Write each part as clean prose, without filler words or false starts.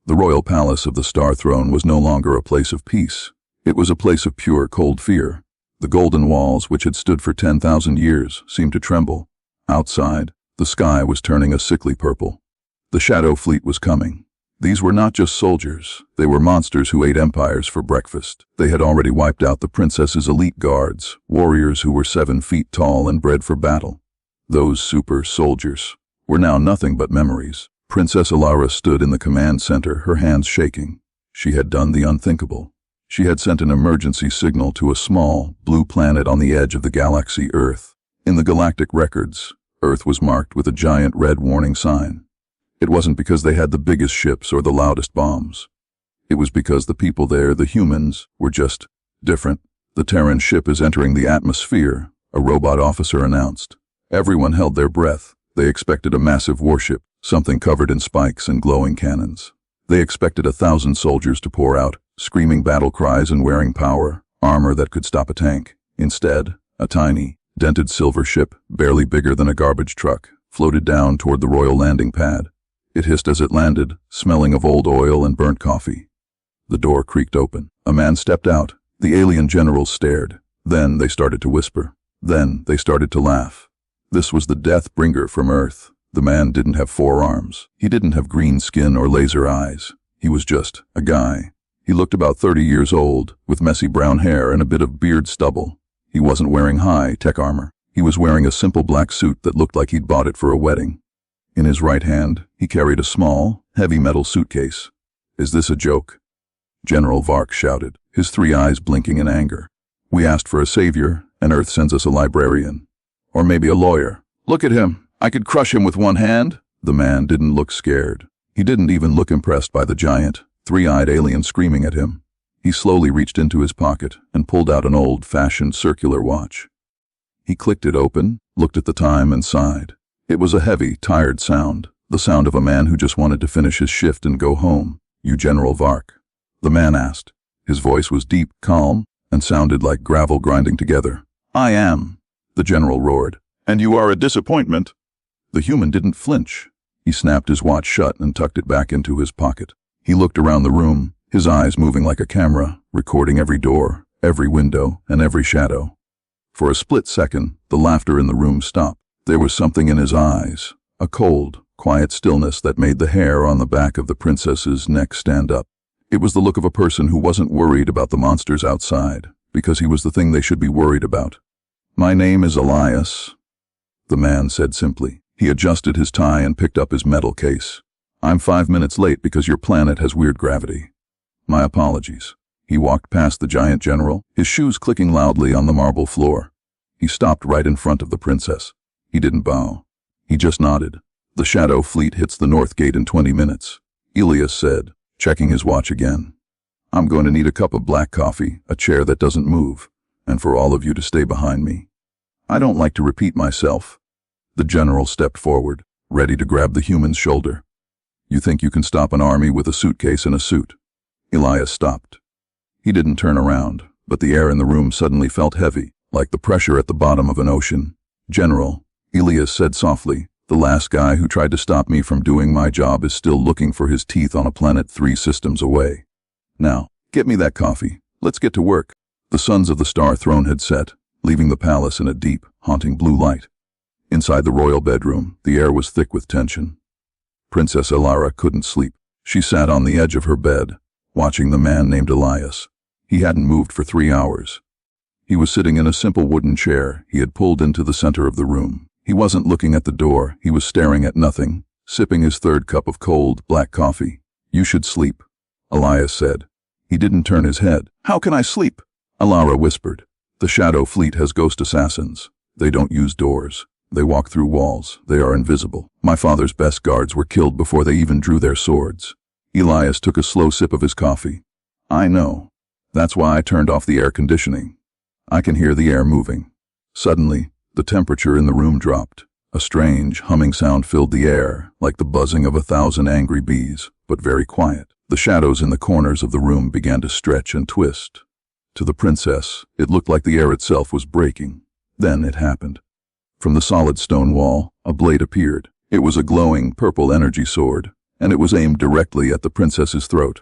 The royal palace of the Star Throne was no longer a place of peace. It was a place of pure, cold fear. The golden walls, which had stood for 10,000 years, seemed to tremble. Outside, the sky was turning a sickly purple. The Shadow Fleet was coming. These were not just soldiers. They were monsters who ate empires for breakfast. They had already wiped out the princess's elite guards, warriors who were 7 feet tall and bred for battle. Those super soldiers were now nothing but memories. Princess Alara stood in the command center, her hands shaking. She had done the unthinkable. She had sent an emergency signal to a small, blue planet on the edge of the galaxy Earth. In the galactic records, Earth was marked with a giant red warning sign. It wasn't because they had the biggest ships or the loudest bombs. It was because the people there, the humans, were just different. "The Terran ship is entering the atmosphere," a robot officer announced. Everyone held their breath. They expected a massive warship, something covered in spikes and glowing cannons. They expected 1,000 soldiers to pour out, screaming battle cries and wearing armor that could stop a tank. Instead, a tiny, dented silver ship, barely bigger than a garbage truck, floated down toward the royal landing pad. It hissed as it landed, smelling of old oil and burnt coffee. The door creaked open. A man stepped out. The alien generals stared. Then they started to whisper. Then they started to laugh. This was the death bringer from Earth. The man didn't have 4 arms. He didn't have green skin or laser eyes. He was just a guy. He looked about 30 years old, with messy brown hair and a bit of beard stubble. He wasn't wearing high-tech armor. He was wearing a simple black suit that looked like he'd bought it for a wedding. In his right hand, he carried a small, heavy metal suitcase. "Is this a joke?" General Vark shouted, his 3 eyes blinking in anger. "We asked for a savior, and Earth sends us a librarian. Or maybe a lawyer. Look at him. I could crush him with one hand." The man didn't look scared. He didn't even look impressed by the giant, 3-eyed alien screaming at him. He slowly reached into his pocket and pulled out an old-fashioned circular watch. He clicked it open, looked at the time, and sighed. It was a heavy, tired sound, the sound of a man who just wanted to finish his shift and go home. "You General Vark?" the man asked. His voice was deep, calm, and sounded like gravel grinding together. "I am," the general roared. "And you are a disappointment." The human didn't flinch. He snapped his watch shut and tucked it back into his pocket. He looked around the room, his eyes moving like a camera, recording every door, every window, and every shadow. For a split second, the laughter in the room stopped. There was something in his eyes, a cold, quiet stillness that made the hair on the back of the princess's neck stand up. It was the look of a person who wasn't worried about the monsters outside, because he was the thing they should be worried about. "My name is Elias," the man said simply. He adjusted his tie and picked up his metal case. "I'm 5 minutes late because your planet has weird gravity. My apologies." He walked past the giant general, his shoes clicking loudly on the marble floor. He stopped right in front of the princess. He didn't bow. He just nodded. "The Shadow Fleet hits the North Gate in 20 minutes, Elias said, checking his watch again. "I'm going to need a cup of black coffee, a chair that doesn't move, and for all of you to stay behind me. I don't like to repeat myself." The general stepped forward, ready to grab the human's shoulder. "You think you can stop an army with a suitcase and a suit?" Elias stopped. He didn't turn around, but the air in the room suddenly felt heavy, like the pressure at the bottom of an ocean. "General," Elias said softly, "the last guy who tried to stop me from doing my job is still looking for his teeth on a planet 3 systems away. Now, get me that coffee. Let's get to work." The suns of the Star Throne had set, leaving the palace in a deep, haunting blue light. Inside the royal bedroom, the air was thick with tension. Princess Alara couldn't sleep. She sat on the edge of her bed, watching the man named Elias. He hadn't moved for 3 hours. He was sitting in a simple wooden chair he had pulled into the center of the room. He wasn't looking at the door. He was staring at nothing, sipping his 3rd cup of cold, black coffee. "You should sleep," Elias said. He didn't turn his head. "How can I sleep?" Alara whispered. "The Shadow Fleet has ghost assassins. They don't use doors. They walk through walls. They are invisible. My father's best guards were killed before they even drew their swords." Elias took a slow sip of his coffee. "I know. That's why I turned off the air conditioning. I can hear the air moving." Suddenly, the temperature in the room dropped. A strange, humming sound filled the air, like the buzzing of 1,000 angry bees, but very quiet. The shadows in the corners of the room began to stretch and twist. To the princess, it looked like the air itself was breaking. Then it happened. From the solid stone wall, a blade appeared. It was a glowing, purple energy sword, and it was aimed directly at the princess's throat.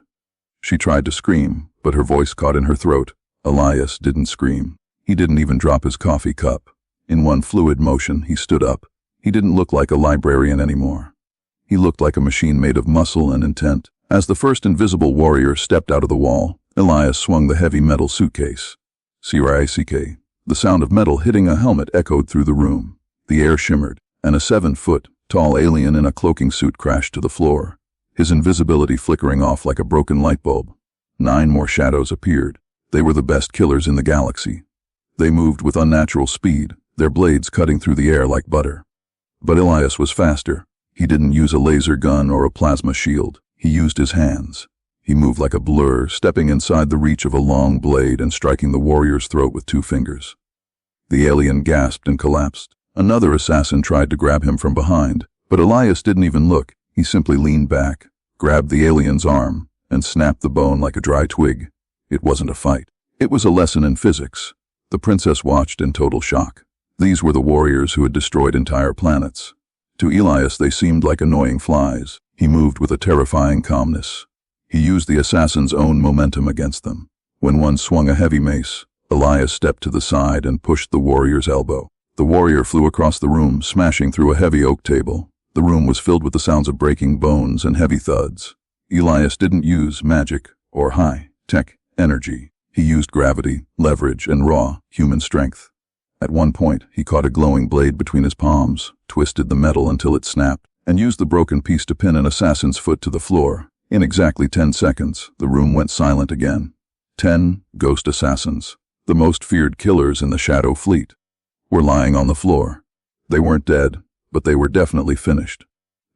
She tried to scream, but her voice caught in her throat. Elias didn't scream. He didn't even drop his coffee cup. In one fluid motion, he stood up. He didn't look like a librarian anymore. He looked like a machine made of muscle and intent. As the first invisible warrior stepped out of the wall, Elias swung the heavy metal suitcase. CRICK. The sound of metal hitting a helmet echoed through the room. The air shimmered, and a 7-foot-tall alien in a cloaking suit crashed to the floor, his invisibility flickering off like a broken light bulb. 9 more shadows appeared. They were the best killers in the galaxy. They moved with unnatural speed, their blades cutting through the air like butter. But Elias was faster. He didn't use a laser gun or a plasma shield. He used his hands. He moved like a blur, stepping inside the reach of a long blade and striking the warrior's throat with 2 fingers. The alien gasped and collapsed. Another assassin tried to grab him from behind, but Elias didn't even look. He simply leaned back, grabbed the alien's arm, and snapped the bone like a dry twig. It wasn't a fight. It was a lesson in physics. The princess watched in total shock. These were the warriors who had destroyed entire planets. To Elias, they seemed like annoying flies. He moved with a terrifying calmness. He used the assassin's own momentum against them. When one swung a heavy mace, Elias stepped to the side and pushed the warrior's elbow. The warrior flew across the room, smashing through a heavy oak table. The room was filled with the sounds of breaking bones and heavy thuds. Elias didn't use magic or high-tech energy. He used gravity, leverage, and raw human strength. At one point, he caught a glowing blade between his palms, twisted the metal until it snapped, and used the broken piece to pin an assassin's foot to the floor. In exactly 10 seconds, the room went silent again. 10 ghost assassins, the most feared killers in the Shadow Fleet, were lying on the floor. They weren't dead, but they were definitely finished.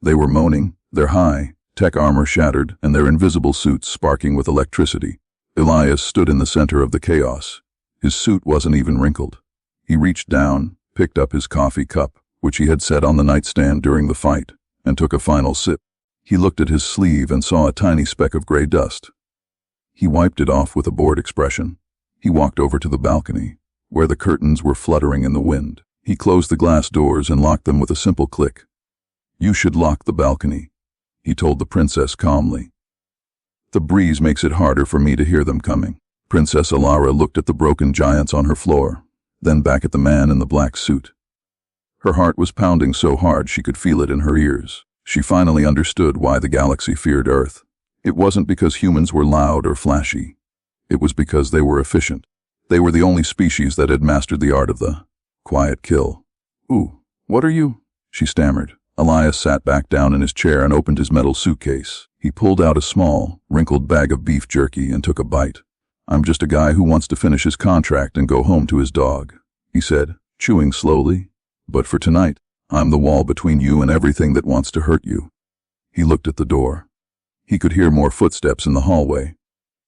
They were moaning, their high-tech armor shattered, and their invisible suits sparking with electricity. Elias stood in the center of the chaos. His suit wasn't even wrinkled. He reached down, picked up his coffee cup, which he had set on the nightstand during the fight, and took a final sip. He looked at his sleeve and saw a tiny speck of gray dust. He wiped it off with a bored expression. He walked over to the balcony, where the curtains were fluttering in the wind. He closed the glass doors and locked them with a simple click. "You should lock the balcony," he told the princess calmly. "The breeze makes it harder for me to hear them coming." Princess Alara looked at the broken giants on her floor, then back at the man in the black suit. Her heart was pounding so hard she could feel it in her ears. She finally understood why the galaxy feared Earth. It wasn't because humans were loud or flashy. It was because they were efficient. They were the only species that had mastered the art of the quiet kill. "Ooh, what are you?" she stammered. Elias sat back down in his chair and opened his metal suitcase. He pulled out a small, wrinkled bag of beef jerky and took a bite. "I'm just a guy who wants to finish his contract and go home to his dog," he said, chewing slowly. "But for tonight, I'm the wall between you and everything that wants to hurt you." He looked at the door. He could hear more footsteps in the hallway.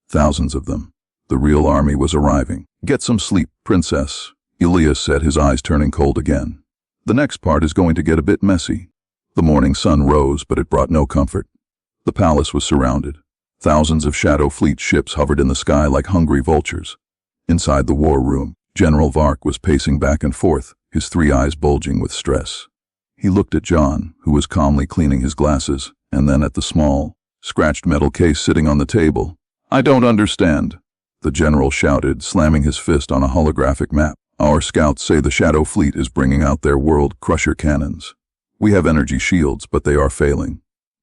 Thousands of them. The real army was arriving. "Get some sleep, princess," Elias said, his eyes turning cold again. "The next part is going to get a bit messy." The morning sun rose, but it brought no comfort. The palace was surrounded. Thousands of Shadow Fleet ships hovered in the sky like hungry vultures. Inside the war room, General Vark was pacing back and forth, his 3 eyes bulging with stress. He looked at John, who was calmly cleaning his glasses, and then at the small, scratched metal case sitting on the table. "I don't understand," the general shouted, slamming his fist on a holographic map. "Our scouts say the Shadow Fleet is bringing out their world crusher cannons. We have energy shields, but they are failing.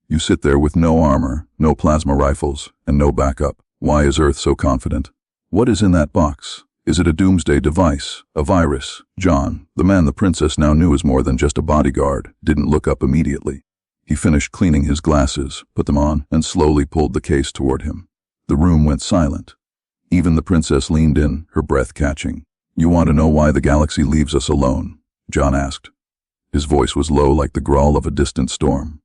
You sit there with no armor, no plasma rifles, and no backup. Why is Earth so confident? What is in that box? Is it a doomsday device? A virus?" John, the man the princess now knew as more than just a bodyguard, didn't look up immediately. He finished cleaning his glasses, put them on, and slowly pulled the case toward him. The room went silent. Even the princess leaned in, her breath catching. "You want to know why the galaxy leaves us alone?" John asked. His voice was low like the growl of a distant storm.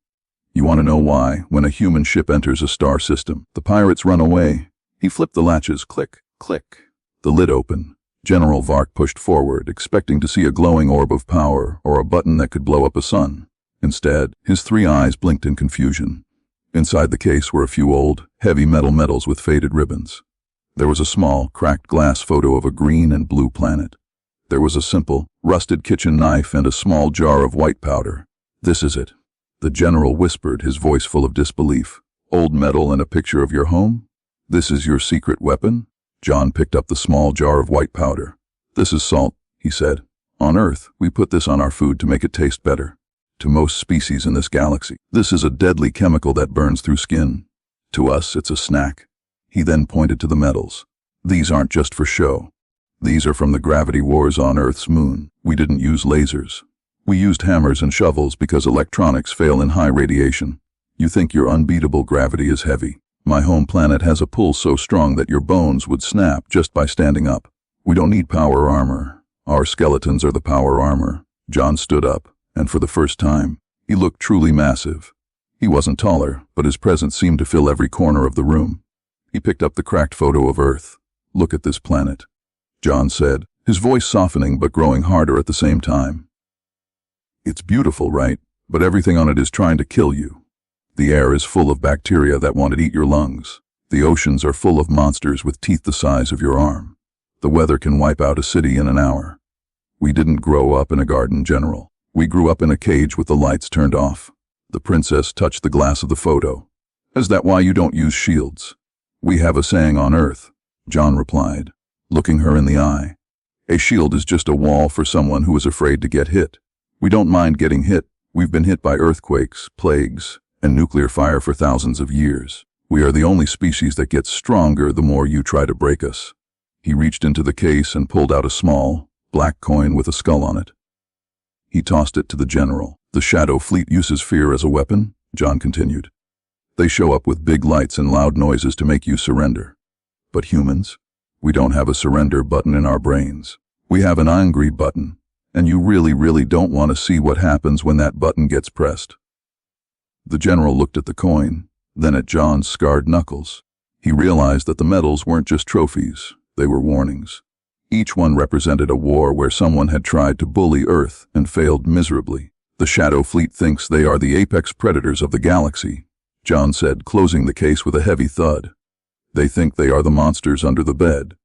"You want to know why, when a human ship enters a star system, the pirates run away?" He flipped the latches, click, click. The lid opened. General Vark pushed forward, expecting to see a glowing orb of power or a button that could blow up a sun. Instead, his 3 eyes blinked in confusion. Inside the case were a few old, heavy metal medals with faded ribbons. There was a small, cracked glass photo of a green and blue planet. There was a simple, rusted kitchen knife and a small jar of white powder. "This is it," The general whispered, his voice full of disbelief. Old metal and a picture of your home? This is your secret weapon? John picked up the small jar of white powder. This is salt, he said. On Earth, we put this on our food to make it taste better. To most species in this galaxy, this is a deadly chemical that burns through skin. To us, it's a snack. He then pointed to the metals. These aren't just for show. These are from the gravity wars on Earth's moon. We didn't use lasers. We used hammers and shovels because electronics fail in high radiation. You think your unbeatable gravity is heavy. My home planet has a pull so strong that your bones would snap just by standing up. We don't need power armor. Our skeletons are the power armor. John stood up, and for the first time, he looked truly massive. He wasn't taller, but his presence seemed to fill every corner of the room. He picked up the cracked photo of Earth. Look at this planet, John said, his voice softening but growing harder at the same time. It's beautiful, right? But everything on it is trying to kill you. The air is full of bacteria that want to eat your lungs. The oceans are full of monsters with teeth the size of your arm. The weather can wipe out a city in an hour. We didn't grow up in a garden, General. We grew up in a cage with the lights turned off. The princess touched the glass of the photo. Is that why you don't use shields? We have a saying on Earth, John replied, looking her in the eye. A shield is just a wall for someone who is afraid to get hit. We don't mind getting hit. We've been hit by earthquakes, plagues, and nuclear fire for thousands of years. We are the only species that gets stronger the more you try to break us. He reached into the case and pulled out a small, black coin with a skull on it. He tossed it to the general. The Shadow Fleet uses fear as a weapon, John continued. They show up with big lights and loud noises to make you surrender. But humans, we don't have a surrender button in our brains. We have an angry button. And you really don't want to see what happens when that button gets pressed. The general looked at the coin, then at John's scarred knuckles. He realized that the medals weren't just trophies, they were warnings. Each one represented a war where someone had tried to bully Earth and failed miserably. The Shadow Fleet thinks they are the apex predators of the galaxy, John said, closing the case with a heavy thud. They think they are the monsters under the bed.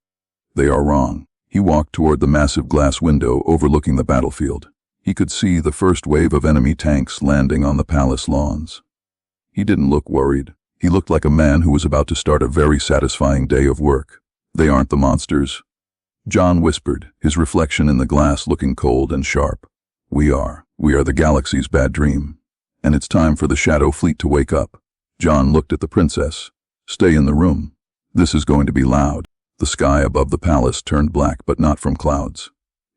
They are wrong. He walked toward the massive glass window overlooking the battlefield. He could see the first wave of enemy tanks landing on the palace lawns. He didn't look worried. He looked like a man who was about to start a very satisfying day of work. They aren't the monsters, John whispered, his reflection in the glass looking cold and sharp. We are the galaxy's bad dream. And it's time for the Shadow Fleet to wake up. John looked at the princess. Stay in the room. This is going to be loud. The sky above the palace turned black, but not from clouds.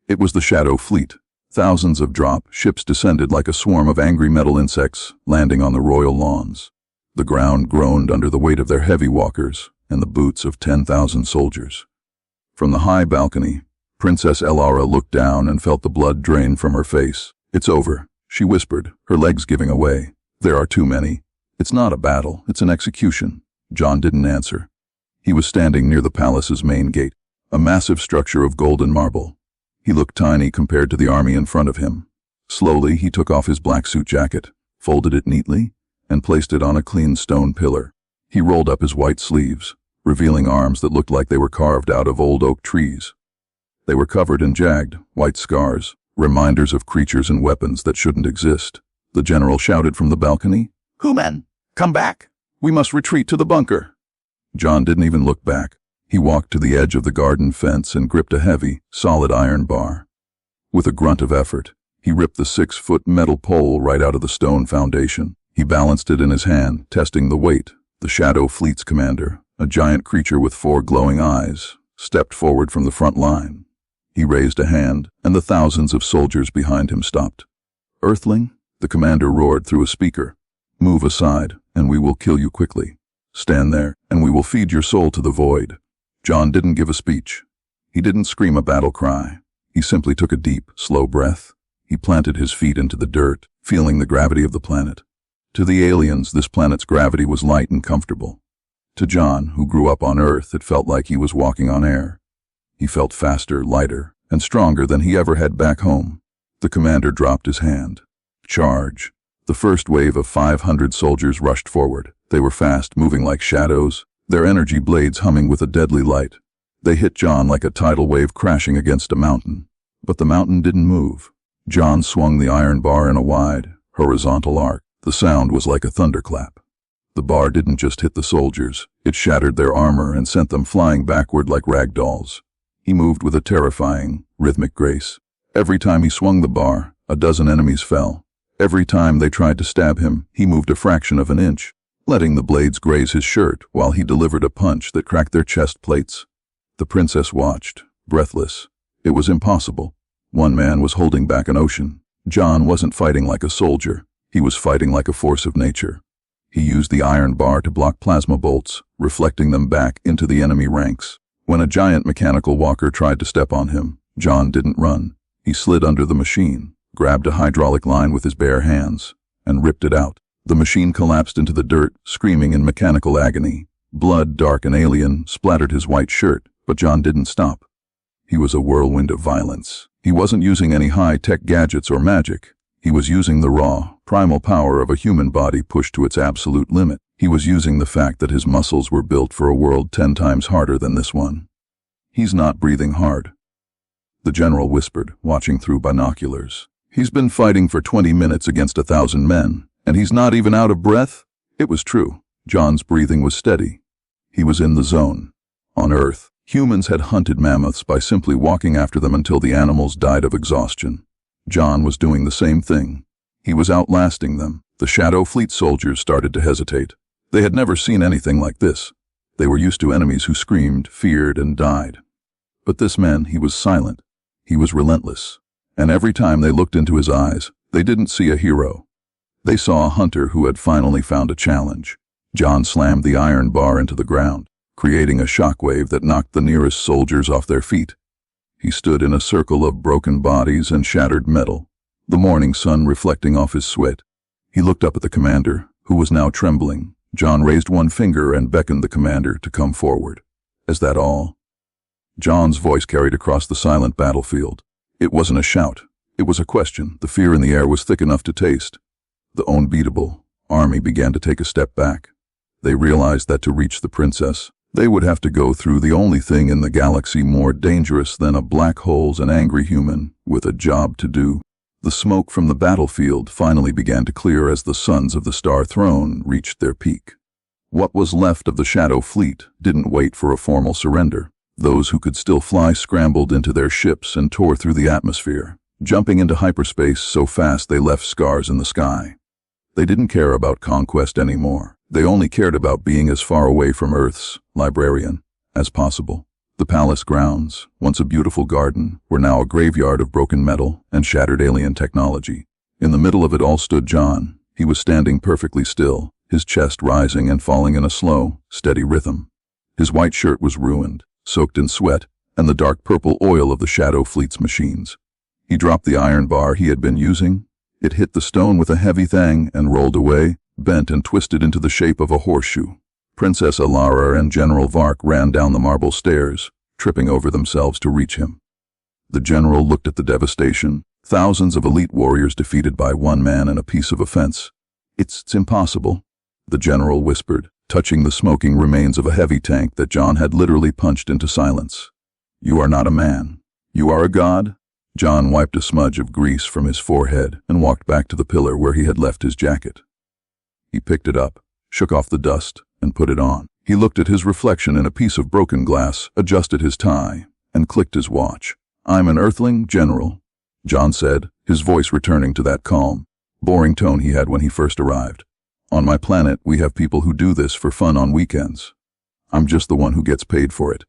It was the Shadow Fleet. Thousands of drop ships descended like a swarm of angry metal insects, landing on the royal lawns. The ground groaned under the weight of their heavy walkers and the boots of 10,000 soldiers. From the high balcony, Princess Elara looked down and felt the blood drain from her face. It's over, she whispered, her legs giving away. There are too many. It's not a battle, it's an execution. John didn't answer. He was standing near the palace's main gate, a massive structure of golden marble. He looked tiny compared to the army in front of him. Slowly, he took off his black suit jacket, folded it neatly, and placed it on a clean stone pillar. He rolled up his white sleeves, revealing arms that looked like they were carved out of old oak trees. They were covered in jagged, white scars, reminders of creatures and weapons that shouldn't exist. The general shouted from the balcony, "Who men? Come back! We must retreat to the bunker!" John didn't even look back. He walked to the edge of the garden fence and gripped a heavy, solid iron bar. With a grunt of effort, he ripped the 6-foot metal pole right out of the stone foundation. He balanced it in his hand, testing the weight. The Shadow Fleet's commander, a giant creature with 4 glowing eyes, stepped forward from the front line. He raised a hand, and the thousands of soldiers behind him stopped. "Earthling," the commander roared through a speaker, "move aside, and we will kill you quickly. Stand there, and we will feed your soul to the void." John didn't give a speech. He didn't scream a battle cry. He simply took a deep, slow breath. He planted his feet into the dirt, feeling the gravity of the planet. To the aliens, this planet's gravity was light and comfortable. To John, who grew up on Earth, it felt like he was walking on air. He felt faster, lighter, and stronger than he ever had back home. The commander dropped his hand. "Charge." The first wave of 500 soldiers rushed forward. They were fast, moving like shadows, their energy blades humming with a deadly light. They hit John like a tidal wave crashing against a mountain. But the mountain didn't move. John swung the iron bar in a wide, horizontal arc. The sound was like a thunderclap. The bar didn't just hit the soldiers, it shattered their armor and sent them flying backward like rag dolls. He moved with a terrifying, rhythmic grace. Every time he swung the bar, a dozen enemies fell. Every time they tried to stab him, he moved a fraction of an inch, letting the blades graze his shirt while he delivered a punch that cracked their chest plates. The princess watched, breathless. It was impossible. One man was holding back an ocean. John wasn't fighting like a soldier. He was fighting like a force of nature. He used the iron bar to block plasma bolts, reflecting them back into the enemy ranks. When a giant mechanical walker tried to step on him, John didn't run. He slid under the machine, grabbed a hydraulic line with his bare hands, and ripped it out. The machine collapsed into the dirt, screaming in mechanical agony. Blood, dark and alien, splattered his white shirt, but John didn't stop. He was a whirlwind of violence. He wasn't using any high-tech gadgets or magic. He was using the raw, primal power of a human body pushed to its absolute limit. He was using the fact that his muscles were built for a world 10 times harder than this one. He's not breathing hard. The general whispered, watching through binoculars. He's been fighting for 20 minutes against 1,000 men, and he's not even out of breath? It was true. John's breathing was steady. He was in the zone. On Earth, humans had hunted mammoths by simply walking after them until the animals died of exhaustion. John was doing the same thing. He was outlasting them. The Shadow Fleet soldiers started to hesitate. They had never seen anything like this. They were used to enemies who screamed, feared, and died. But this man, he was silent. He was relentless. And every time they looked into his eyes, they didn't see a hero. They saw a hunter who had finally found a challenge. John slammed the iron bar into the ground, creating a shockwave that knocked the nearest soldiers off their feet. He stood in a circle of broken bodies and shattered metal, the morning sun reflecting off his sweat. He looked up at the commander, who was now trembling. John raised one finger and beckoned the commander to come forward. "Is that all?" John's voice carried across the silent battlefield. It wasn't a shout. It was a question. The fear in the air was thick enough to taste. The unbeatable army began to take a step back. They realized that to reach the princess, they would have to go through the only thing in the galaxy more dangerous than a black hole's an angry human with a job to do. The smoke from the battlefield finally began to clear as the sons of the Star Throne reached their peak. What was left of the Shadow Fleet didn't wait for a formal surrender. Those who could still fly scrambled into their ships and tore through the atmosphere, jumping into hyperspace so fast they left scars in the sky. They didn't care about conquest anymore. They only cared about being as far away from Earth's librarian as possible. The palace grounds, once a beautiful garden, were now a graveyard of broken metal and shattered alien technology. In the middle of it all stood John. He was standing perfectly still, his chest rising and falling in a slow, steady rhythm. His white shirt was ruined, soaked in sweat and the dark purple oil of the Shadow Fleet's machines. He dropped the iron bar he had been using. It hit the stone with a heavy thang and rolled away, bent and twisted into the shape of a horseshoe. Princess Alara and General Vark ran down the marble stairs, tripping over themselves to reach him. The general looked at the devastation, thousands of elite warriors defeated by one man and a piece of a fence. It's impossible," the general whispered, touching the smoking remains of a heavy tank that John had literally punched into silence. "You are not a man. You are a god." John wiped a smudge of grease from his forehead and walked back to the pillar where he had left his jacket. He picked it up, shook off the dust, and put it on. He looked at his reflection in a piece of broken glass, adjusted his tie, and clicked his watch. "I'm an Earthling, General," John said, his voice returning to that calm, boring tone he had when he first arrived. "On my planet, we have people who do this for fun on weekends. I'm just the one who gets paid for it."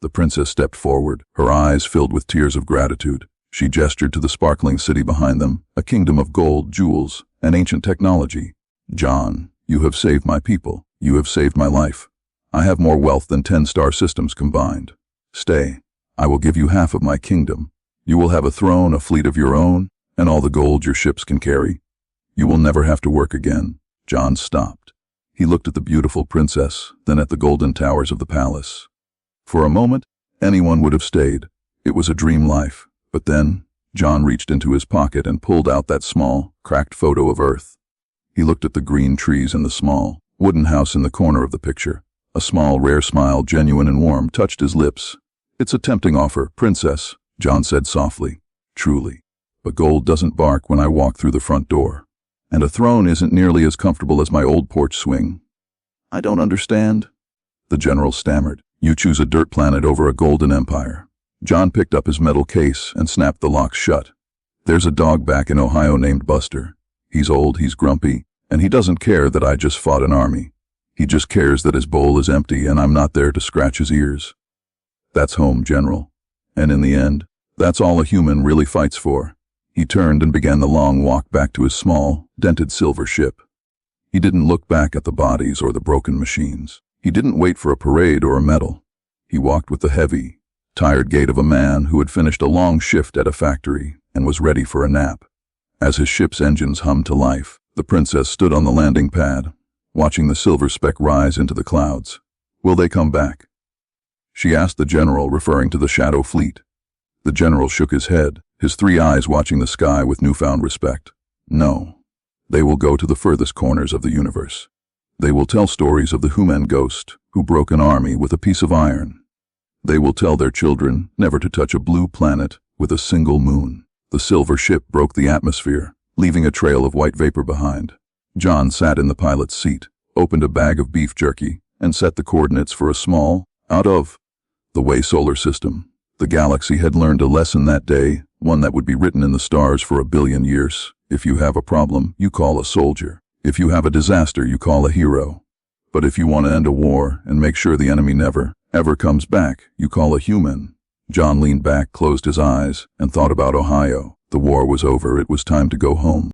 The princess stepped forward, her eyes filled with tears of gratitude. She gestured to the sparkling city behind them, a kingdom of gold, jewels, and ancient technology. "John, you have saved my people. You have saved my life. I have more wealth than 10 star systems combined. Stay. I will give you half of my kingdom. You will have a throne, a fleet of your own, and all the gold your ships can carry. You will never have to work again." John stopped. He looked at the beautiful princess, then at the golden towers of the palace. For a moment, anyone would have stayed. It was a dream life. But then, John reached into his pocket and pulled out that small, cracked photo of Earth. He looked at the green trees and the small, wooden house in the corner of the picture. A small, rare smile, genuine and warm, touched his lips. "It's a tempting offer, princess," John said softly. "Truly. But gold doesn't bark when I walk through the front door." And a throne isn't nearly as comfortable as my old porch swing. I don't understand, the general stammered. You choose a dirt planet over a golden empire. John picked up his metal case and snapped the locks shut. There's a dog back in Ohio named Buster. He's old, he's grumpy, and he doesn't care that I just fought an army. He just cares that his bowl is empty and I'm not there to scratch his ears. That's home, General. And in the end, that's all a human really fights for. He turned and began the long walk back to his small, dented silver ship. He didn't look back at the bodies or the broken machines. He didn't wait for a parade or a medal. He walked with the heavy, tired gait of a man who had finished a long shift at a factory and was ready for a nap. As his ship's engines hummed to life, the princess stood on the landing pad, watching the silver speck rise into the clouds. Will they come back? She asked the general, referring to the shadow fleet. The general shook his head, his 3 eyes watching the sky with newfound respect. No. They will go to the furthest corners of the universe. They will tell stories of the human ghost who broke an army with a piece of iron. They will tell their children never to touch a blue planet with a single moon. The silver ship broke the atmosphere, leaving a trail of white vapor behind. John sat in the pilot's seat, opened a bag of beef jerky, and set the coordinates for a small, out-of-the way solar system. The galaxy had learned a lesson that day, one that would be written in the stars for 1 billion years. If you have a problem, you call a soldier. If you have a disaster, you call a hero. But if you want to end a war and make sure the enemy never, ever comes back, you call a human. John leaned back, closed his eyes, and thought about Ohio. The war was over. It was time to go home.